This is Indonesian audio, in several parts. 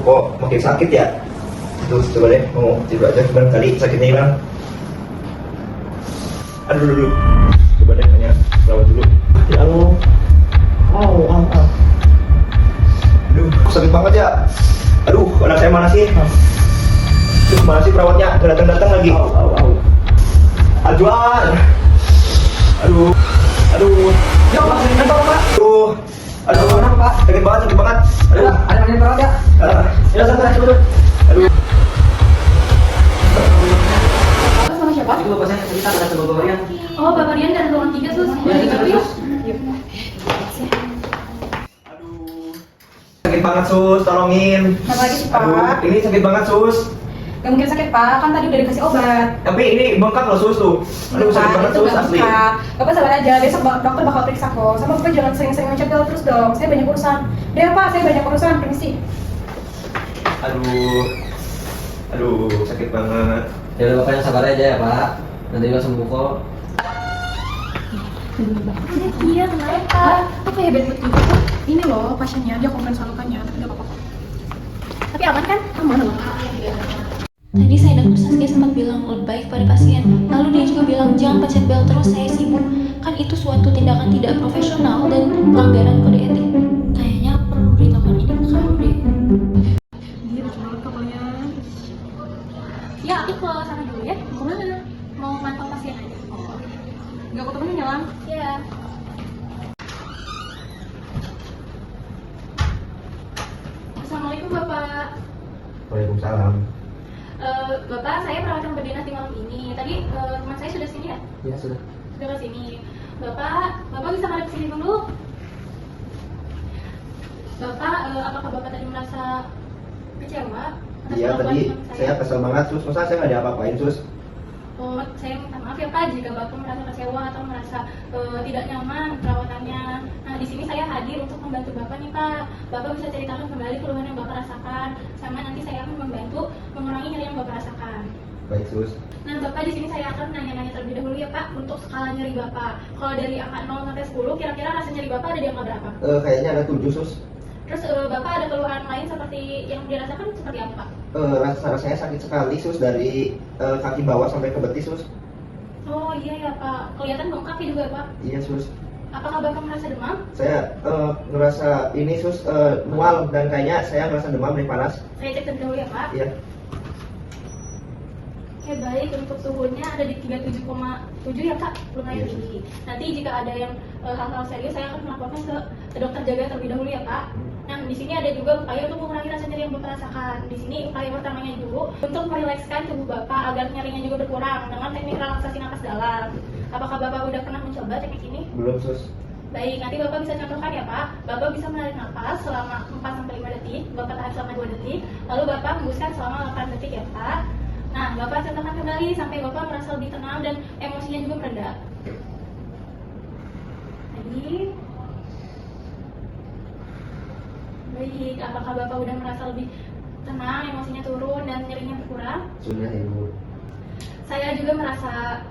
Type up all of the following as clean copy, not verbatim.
kok makin sakit ya. Terus coba deh, mau tidur aja barangkali sakitnya hilang. Aduh, dulu. Coba deh tanya perawat dulu. Ya Allah. Au. Aduh, sakit banget ya. Aduh, anak saya mana sih? Aduh, mana sih perawatnya? Gak datang-datang lagi. Au. Ajuan. Aduh. Ya Pak, kenapa Pak? Aduh, Kenapa Pak? sakit banget. Aduh, Ada yang perawat ya? Ya santai dulu. aduh. Bapak sama siapa? Itu bapak saya cerita ada sebuah yang. Oh, Bapak Rian dari ruang 3, Sus. Ya, Dari kita yuk. Aduh. Sakit banget, Sus. Tolongin. Apa lagi sih, Pak? Aduh, ini sakit banget, Sus. Gak mungkin sakit, Pak. Kan tadi udah dikasih obat. Tapi ini bengkak loh, Sus tuh. Aduh, Pak, sakit banget, itu Sus, gak asli. bengkak. Bapak sabar aja. Besok dokter bakal periksa kok. Sama Bapak jangan sering-sering mencegel terus dong. Saya banyak urusan. Udah ya, Pak. Saya banyak urusan. Permisi. Aduh, sakit banget. Ya udah bapak yang sabar aja ya Pak. Nanti juga sembuh kok. Iya, kenapa? Apa hebat betul Pak? Ini loh pasiennya. Dia kompensasi lukanya. Tapi gak apa-apa. Tapi aman kan? Aman loh. Tadi saya dengar Saskia sempat bilang lebay kepada pasien. Lalu dia juga bilang jangan pencet bel terus, saya sibuk. Kan itu suatu tindakan tidak profesional dan pelanggaran kode etik. Kayaknya perlu dilakukan ini ke kamu deh. Dia lucu pokoknya. Ya, aku ke sana dulu ya. Mau kemana? Mau mantau pasien aja. Oh, Gak aku temenin ya, Lang? ya. Assalamualaikum Bapak. Waalaikumsalam. Bapak, saya perawat yang berdinas di malam ini. Tadi teman saya sudah sini ya? Ya sudah. Sudah ke sini. Bapak bisa ngadep sini dulu. Bapak, apakah Bapak tadi merasa kecewa? atas Iya, perlakuan tadi teman saya kesel banget, Sus. Masa saya nggak ada apa-apain, Sus? Oh, saya minta maaf ya Pak jika Bapak merasa kecewa atau merasa tidak nyaman perawatannya. Nah, di sini saya hadir untuk membantu Bapak nih Pak. Bapak bisa ceritakan kembali keluhan yang Bapak rasakan. Sama nanti saya akan membantu mengurangi nyeri yang Bapak rasakan. Baik, Sus. Nah, Bapak di sini saya akan nanya-nanya terlebih dahulu ya Pak untuk skala nyeri Bapak. Kalau dari angka 0 sampai 10, kira-kira rasa nyeri Bapak ada di angka berapa? Kayaknya ada 7, Sus. Terus Bapak ada keluhan lain seperti yang dirasakan seperti apa Pak? Rasanya sakit sekali, Sus. Dari kaki bawah sampai ke betis, Sus. Oh iya ya Pak, kelihatan bengkak ya juga Pak. Iya, Sus. Apakah Bapak merasa demam? Saya ngerasa ini, Sus, mual. Dan kayaknya saya ngerasa demam nih, panas. Saya cek terlebih dahulu ya Pak. Iya. Oke baik, untuk suhunya ada di 37,7 ya Kak, lumayan Iya, tinggi. Nanti jika ada yang hal-hal serius, saya akan melaporkan ke dokter jaga terlebih dahulu ya Kak. Nah, di sini ada juga upaya untuk mengurangi rasa nyeri yang Bapak rasakan. Di sini upaya pertamanya dulu untuk merilekskan tubuh Bapak agar nyerinya juga berkurang dengan teknik relaksasi napas dalam. Apakah Bapak udah pernah mencoba teknik ini? Belum, Sus. Baik, nanti Bapak bisa contohkan ya Pak. Bapak bisa menarik nafas selama 4-5 detik, Bapak tahan selama 2 detik, lalu Bapak hembuskan selama 8 detik ya Pak. Nah, Bapak contohkan kembali sampai Bapak merasa lebih tenang dan emosinya juga mereda. Lagi. Baik, apakah Bapak udah merasa lebih tenang, emosinya turun dan nyerinya berkurang? Sudah, Ibu. Saya juga merasa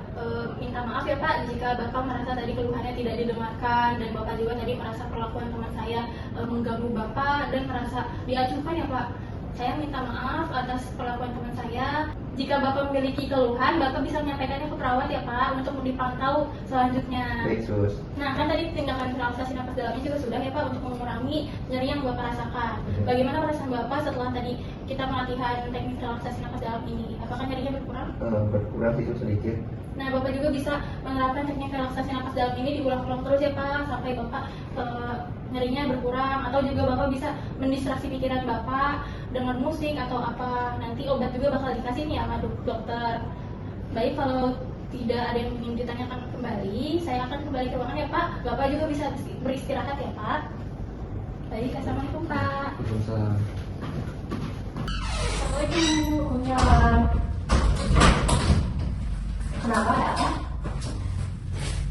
minta maaf ya Pak jika Bapak merasa tadi keluhannya tidak didengarkan dan Bapak juga tadi merasa perlakuan teman saya mengganggu Bapak dan merasa diacuhkan ya Pak. Saya minta maaf atas perlakuan teman saya. Jika Bapak memiliki keluhan, Bapak bisa menyampaikannya ke perawat ya Pak untuk dipantau selanjutnya. Baik, Sus. Nah, kan tadi tindakan relaksasi napas dalamnya juga sudah ya Pak untuk mengurangi nyeri yang Bapak rasakan. Bagaimana perasaan Bapak setelah tadi kita melatihan teknik relaksasi napas dalam ini? Apakah nyerinya berkurang? Berkurang itu sedikit. Nah, Bapak juga bisa menerapkan teknik relaksasi napas dalam ini diulang-ulang terus ya Pak sampai Bapak nyerinya berkurang, atau juga Bapak bisa mendistraksi pikiran Bapak dengan musik atau apa. Nanti obat juga bakal dikasih nih sama dokter. Baik, kalau tidak ada yang ingin ditanyakan kembali, saya akan kembali ke ruangan ya Pak. Bapak juga bisa beristirahat ya Pak. Baik, assalamualaikum Pak. Waalaikumsalam. Assalamualaikum. Kenapa ya?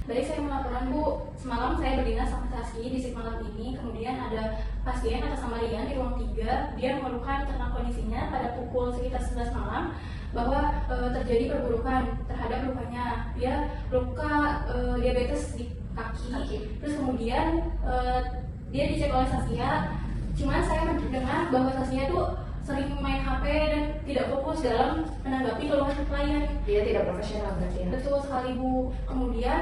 Baik, saya melaporkan Bu. Semalam saya berdinas sama Saski di shift malam ini. Kemudian ada pasien atas nama Rian di ruang 3. Dia mengeluhkan tentang kondisinya pada pukul sekitar 11 malam bahwa terjadi perburukan terhadap lukanya. Dia luka diabetes di kaki. Terus kemudian dia dicek oleh Saskia. Cuman saya mendengar bahwa Saskia itu sering main HP dan tidak fokus dalam menanggapi keluhan klien. Dia tidak profesional berarti ya. Betul sekali Bu. Kemudian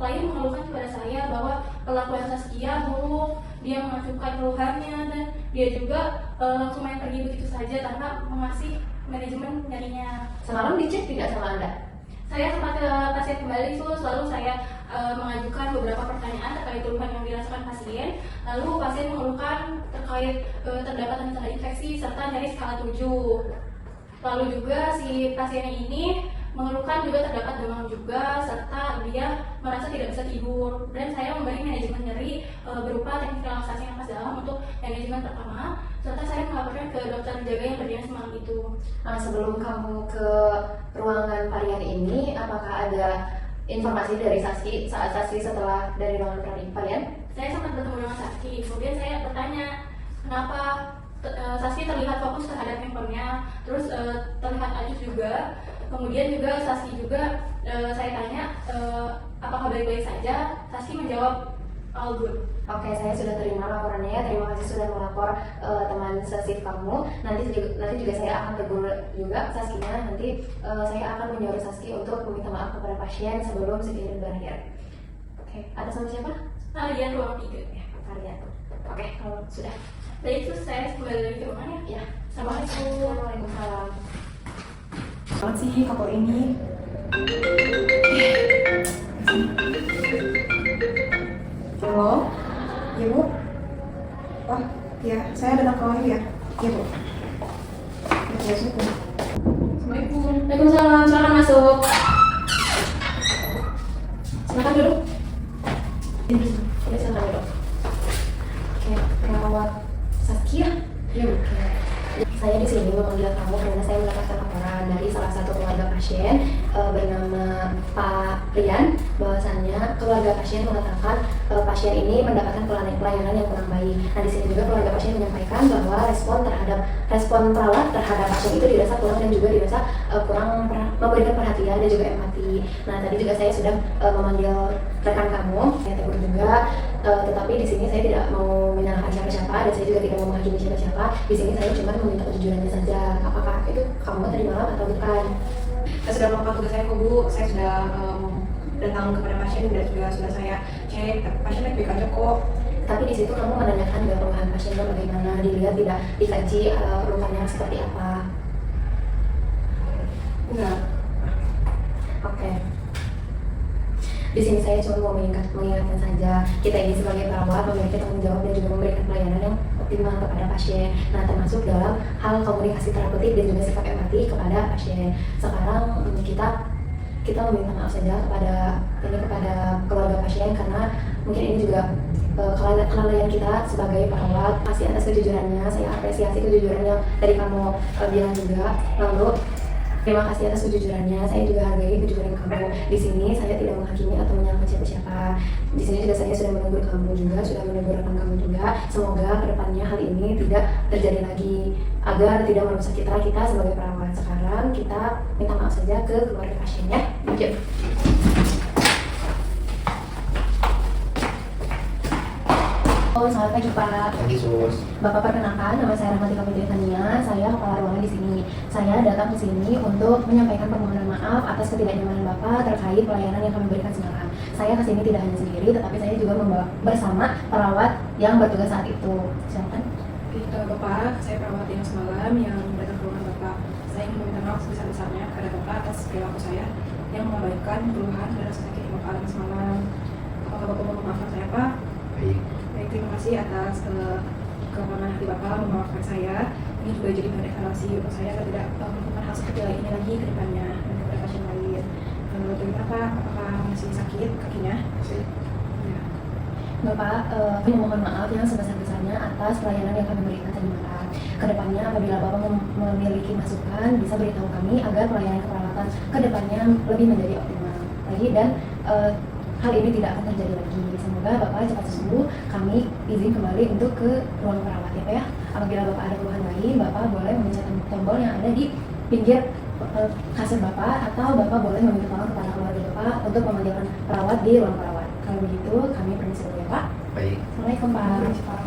klien mengeluhkan kepada saya bahwa perlakuan Saskia buruk, dia mengajukan keluhannya dan dia juga langsung main pergi begitu saja tanpa mengasih manajemen nyarinya. Semalam dicek tidak sama Anda? Saya sempat ke pasien kembali, lalu saya mengajukan beberapa pertanyaan terkait keluhan yang dirasakan pasien. Lalu pasien mengeluhkan terkait terdapat tanda infeksi serta nyeri skala 7. Lalu juga si pasien ini mengeluhkan juga terdapat demam juga serta dia merasa tidak bisa tidur. Dan saya memberi manajemen nyeri berupa teknik relaksasi nafas dalam untuk manajemen pertama, serta saya melaporkan ke dokter jaga yang berdinas malam itu. Nah, sebelum kamu ke ruangan Parian ini, apakah ada informasi dari Saski saat Saski setelah dari ruangan Parian? Saya sempat bertemu dengan Saski, kemudian saya bertanya kenapa Saski terlihat fokus terhadap handphonenya, terus terlihat acuh juga. Kemudian juga Saski juga saya tanya apakah baik-baik saja. Saski menjawab all good. Oke, saya sudah terima laporannya ya. Terima kasih sudah melapor teman sesif kamu. Nanti juga saya akan tegur juga Saskinya. Nanti saya akan menyuruh Saski untuk meminta maaf kepada pasien sebelum sidang berakhir. Oke, ada sama siapa? Kalian ruang 3 Ya, Arya. Oke, kalau sudah. Baik, terus saya kembali lagi ke rumahnya. Ya, Assalamualaikum. Waalaikumsalam. Selamat sih kapal ini. Halo, iya Bu. Oh, iya, saya datang ke rumah ya. Iya Bu. Assalamualaikum. Waalaikumsalam, silakan masuk. Silakan duduk. Ini silakan duduk. Oke, perawat Saskia. Iya Bu. Saya di sini memanggil kamu karena saya mendapatkan laporan dari salah satu keluarga pasien bernama Pak Rian, bahwasannya keluarga pasien mengatakan pasien ini mendapatkan pelayanan yang kurang baik. Nah, di sini juga keluarga pasien menyampaikan bahwa respon perawat terhadap pasien itu dirasa kurang dan juga dirasa kurang memberikan perhatian dan juga empati. Nah, tadi juga saya sudah memanggil rekan kamu, saya tegur juga. Tetapi di sini saya tidak mau menyalahkan siapa-siapa dan saya juga tidak mau menghakimi siapa-siapa. Di sini saya cuma meminta kejujurannya saja. Apakah itu kamu tadi malam atau bukan? Saya sudah melakukan tugas saya kok Bu. Saya sudah datang kepada pasien dan juga sudah saya cek. Pasien baik-baik aja kok. Tapi di situ kamu menanyakan juga keluhan pasiennya bagaimana, dilihat tidak dikaji lukanya seperti apa? Enggak. Oke. Di sini saya cuma mau mengingatkan saja, kita ini sebagai perawat memiliki tanggung jawab dan juga memberikan pelayanan yang optimal kepada pasien. Nah, termasuk dalam hal komunikasi terapeutik dan juga sikap empati kepada pasien. Sekarang kita meminta maaf saja kepada keluarga pasien karena mungkin ini juga kelalaian kita sebagai perawat. Kasih atas kejujurannya, saya apresiasi kejujuran yang tadi kamu bilang juga. Lalu terima kasih atas kejujurannya. Saya juga hargai kejujuran kamu. Di sini saya tidak menghakimi atau menyalahkan siapa-siapa. Di sini juga saya sudah menegur kamu juga, sudah menegur rekan kamu juga. Semoga kedepannya hal ini tidak terjadi lagi agar tidak merusak citra kita sebagai perawat. Sekarang kita minta maaf saja ke keluarga pasien ya. Yuk. Oh, selamat pagi Pak. Pagi Sus. Bapak perkenalkan, nama saya Rahmatika Fitri Tania. Saya kepala ruangan di sini. Saya datang ke sini untuk menyampaikan permohonan maaf atas ketidaknyamanan Bapak terkait pelayanan yang kami berikan semalam. Saya ke sini tidak hanya sendiri, tetapi saya juga membawa bersama perawat yang bertugas saat itu. Silakan. Kita Bapak, saya perawat yang semalam yang datang ke rumah Bapak. Saya ingin meminta maaf sebesar-besarnya kepada Bapak atas perilaku saya yang mengabaikan keluhan dan rasa sakit yang Bapak alami semalam. Apakah Bapak mau memaafkan saya Pak? Baik. Baik, terima kasih atas kemampuan hati Bapak memaafkan saya. Ini juga jadi bahan evaluasi untuk saya agar tidak melakukan hal seperti ini lagi ke depannya dan kepada pasien lain. Bagaimana Pak? Apakah masih sakit kakinya? Masih. Ya. Bapak, kami mohon maaf yang sebesar-besarnya atas pelayanan yang kami berikan tadi malam. Kedepannya apabila Bapak memiliki masukan, bisa beritahu kami agar pelayanan keperawatan kedepannya lebih menjadi optimal lagi dan hal ini tidak akan terjadi lagi. Semoga Bapak cepat sembuh. Kami izin kembali untuk ke ruang perawat ya Pak ya. Apabila Bapak ada keluhan lain, Bapak boleh memencet tombol yang ada di pinggir kasur Bapak, atau Bapak boleh meminta tolong kepada keluarga Bapak untuk memanggilkan perawat di ruang perawat. Kalau begitu, kami permisi dulu ya Pak. Baik. Assalamualaikum Pak. Pak.